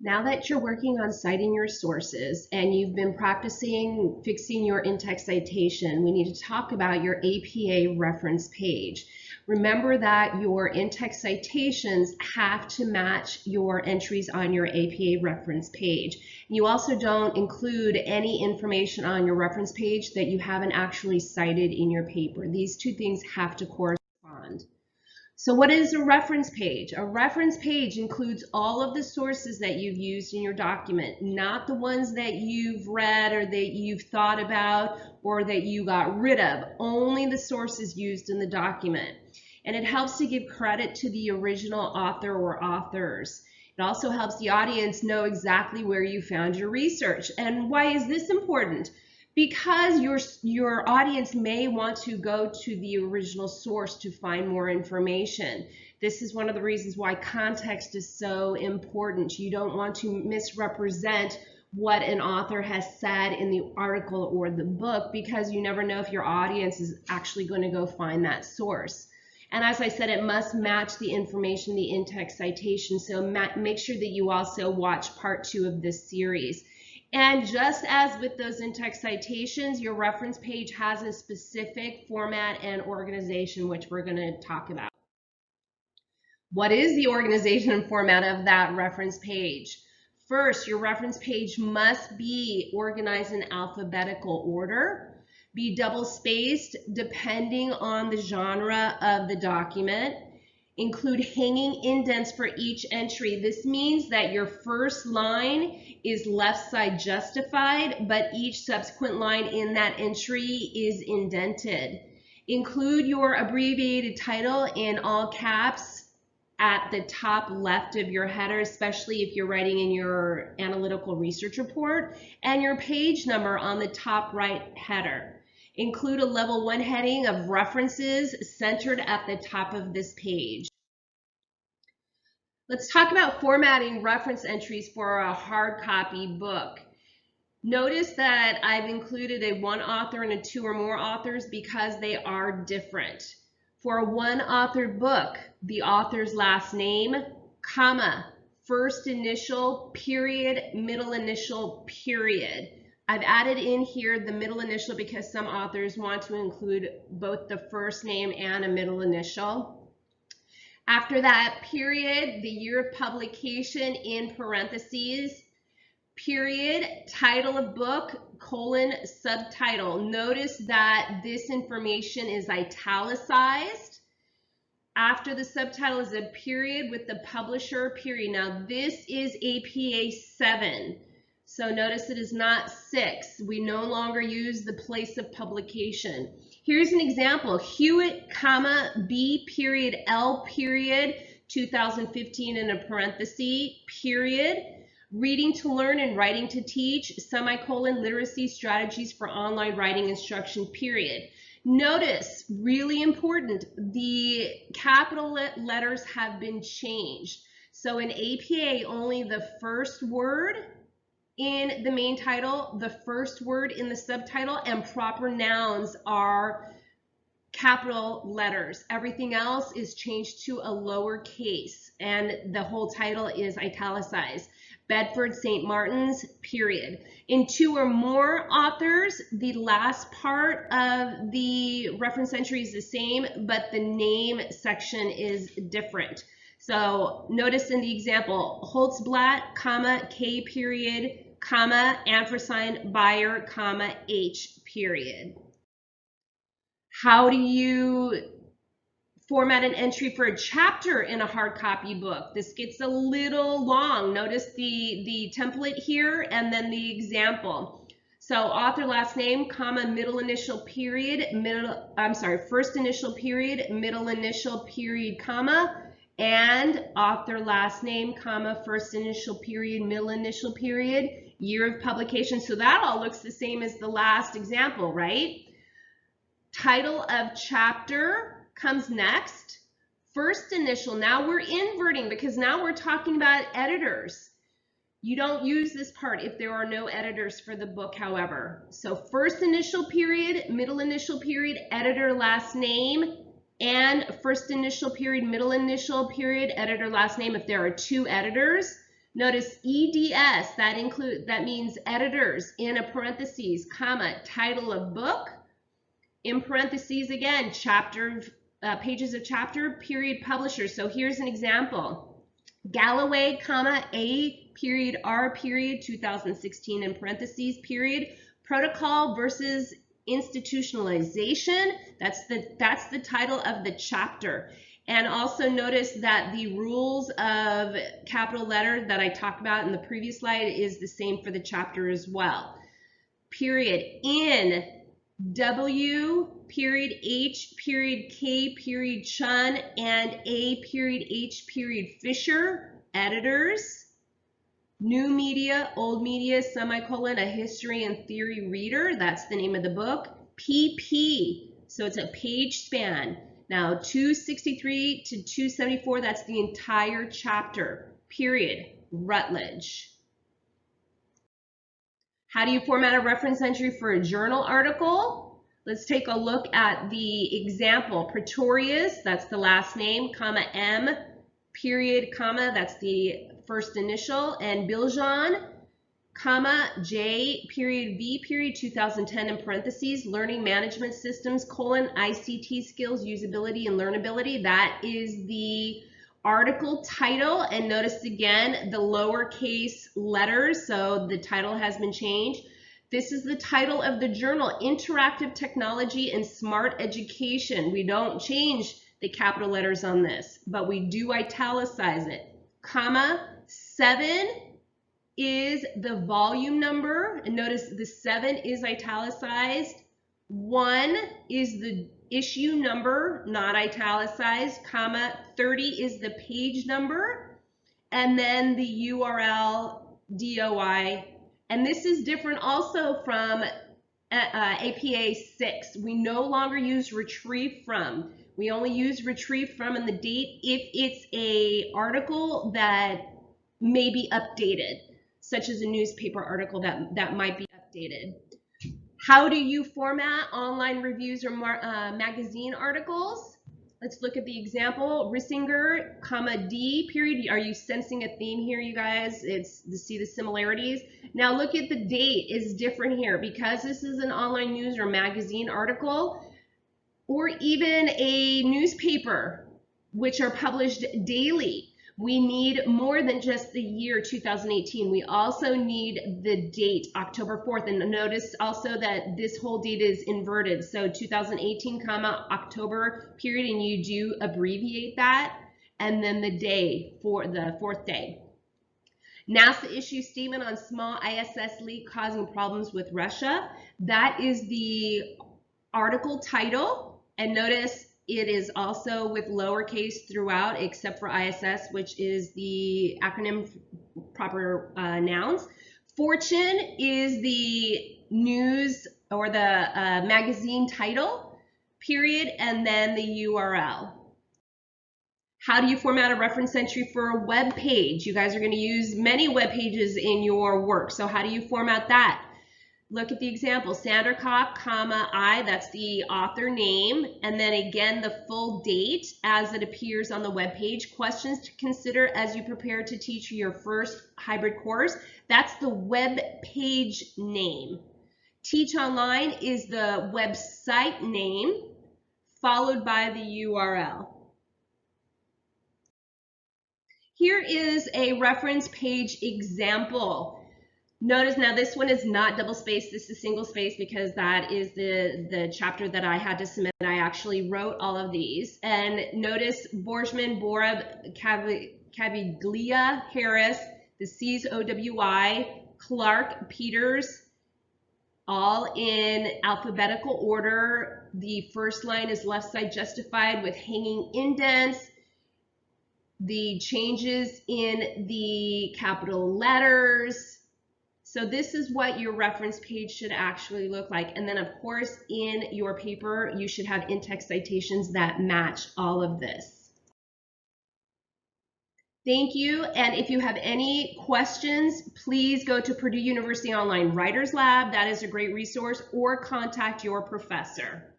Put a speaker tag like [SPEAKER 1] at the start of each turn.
[SPEAKER 1] Now that you're working on citing your sources and you've been practicing fixing your in-text citation, we need to talk about your APA reference page. Remember that your in-text citations have to match your entries on your APA reference page. You also don't include any information on your reference page that you haven't actually cited in your paper. These two things have to correspond. So what is a reference page? A reference page includes all of the sources that you've used in your document, not the ones that you've read or that you've thought about or that you got rid of, only the sources used in the document. And it helps to give credit to the original author or authors. It also helps the audience know exactly where you found your research. And why is this important? Because your audience may want to go to the original source to find more information. This is one of the reasons why context is so important. You don't want to misrepresent what an author has said in the article or the book, because you never know if your audience is actually going to go find that source. And as I said, it must match the information, the in-text citation. So make sure that you also watch part 2 of this series. And just as with those in-text citations, your reference page has a specific format and organization, which we're going to talk about. What is the organization and format of that reference page? First, your reference page must be organized in alphabetical order, be double-spaced depending on the genre of the document, include hanging indents for each entry. This means that your first line is left side justified, but each subsequent line in that entry is indented. Include your abbreviated title in all caps at the top left of your header, especially if you're writing in your analytical research report, and your page number on the top right header. Include a level 1 heading of references centered at the top of this page. Let's talk about formatting reference entries for a hard copy book. Notice that I've included a 1 author and a 2 or more authors because they are different. For a 1 author book, the author's last name, comma, first initial, period, middle initial, period. I've added in here the middle initial because some authors want to include both the first name and a middle initial. After that, period, the year of publication in parentheses, period, title of book, colon, subtitle. Notice that this information is italicized. After the subtitle is a period with the publisher, period. Now this is APA 7. So notice it is not 6. We no longer use the place of publication. Here's an example, Hewitt, comma, B period, L period, 2015 in a parenthesis, period. Reading to learn and writing to teach, semicolon, literacy strategies for online writing instruction, period. Notice, really important, the capital letters have been changed. So in APA, only the first word in the main title, the first word in the subtitle, and proper nouns are capital letters. Everything else is changed to a lowercase, and the whole title is italicized. Bedford St. Martin's, period. In 2 or more authors, the last part of the reference entry is the same, but the name section is different. So notice in the example, Holtzblatt, comma, K period, comma, ampersand, Buyer, comma, H period. How do you format an entry for a chapter in a hard copy book? This gets a little long. Notice the template here and then the example. So author last name, comma, middle initial period, first initial period, middle initial period, comma, and author last name, comma, first initial period, middle initial period, year of publication. So that all looks the same as the last example, right? Title of chapter comes next. First initial, now we're inverting because now we're talking about editors. You don't use this part if there are no editors for the book, however. So first initial period, middle initial period, editor last name, and first initial period, middle initial period, editor last name. If there are 2 editors, Notice EDS, that means editors, in a parentheses, comma, title of book, in parentheses again, pages of chapter, period, publisher. So here's an example. Galloway, comma, A period, R period, 2016 in parentheses, period, protocol versus institutionalization. That's the title of the chapter. And also notice that the rules of capital letter that I talked about in the previous slide is the same for the chapter as well. Period. In W period H period K period Chun and A period H period Fisher, editors. New media, old media, semicolon, a history and theory reader. That's the name of the book. PP, so it's a page span. Now, 263 to 274, that's the entire chapter, period. Routledge. How do you format a reference entry for a journal article? Let's take a look at the example. Pretorius, that's the last name, comma, M, period, comma, that's the first initial, and Biljan, comma, J, period, V, period, 2010 in parentheses, learning management systems, colon, ICT skills, usability, and learnability. That is the article title, and notice again the lowercase letters, so the title has been changed. This is the title of the journal, Interactive Technology and Smart Education. We don't change the capital letters on this, but we do italicize it. Comma, 7 is the volume number, and notice the 7 is italicized. 1 is the issue number, not italicized, comma, 30 is the page number, and then the URL, DOI, and this is different also from APA 6. We no longer use retrieve from. We only use retrieve from and the date if it's an article that may be updated, such as a newspaper article that might be updated. How do you format online reviews or magazine articles? Let's look at the example. Rissinger, comma, D, period. Are you sensing a theme here, you guys? It's to see the similarities. Now look at the date is different here because this is an online news or magazine article, or even a newspaper, which are published daily. We need more than just the year 2018. We also need the date, October 4th. And notice also that this whole date is inverted. So 2018, comma, October period, and you do abbreviate that. And then the day for the 4th day. NASA issues statement on small ISS leak causing problems with Russia. That is the article title. And notice it is also with lowercase throughout, except for ISS, which is the acronym proper nouns. Fortune is the news or the magazine title, period, and then the URL. How do you format a reference entry for a web page? You guys are going to use many web pages in your work, so how do you format that? Look at the example, Sandercock, comma, I, that's the author name, and then again the full date as it appears on the web page. Questions to consider as you prepare to teach your first hybrid course. That's the web page name. Teach Online is the website name, followed by the URL. Here is a reference page example. Notice now this one is not double space, this is single space because that is the chapter that I had to submit. I actually wrote all of these. And notice Borsman, Boreb, Caviglia, Harris, the C's OWI, Clark, Peters, all in alphabetical order. The first line is left side justified with hanging indents. The changes in the capital letters. So this is what your reference page should actually look like. And then of course in your paper, you should have in-text citations that match all of this. Thank you. And if you have any questions, please go to Purdue University Online Writers Lab. That is a great resource, or contact your professor.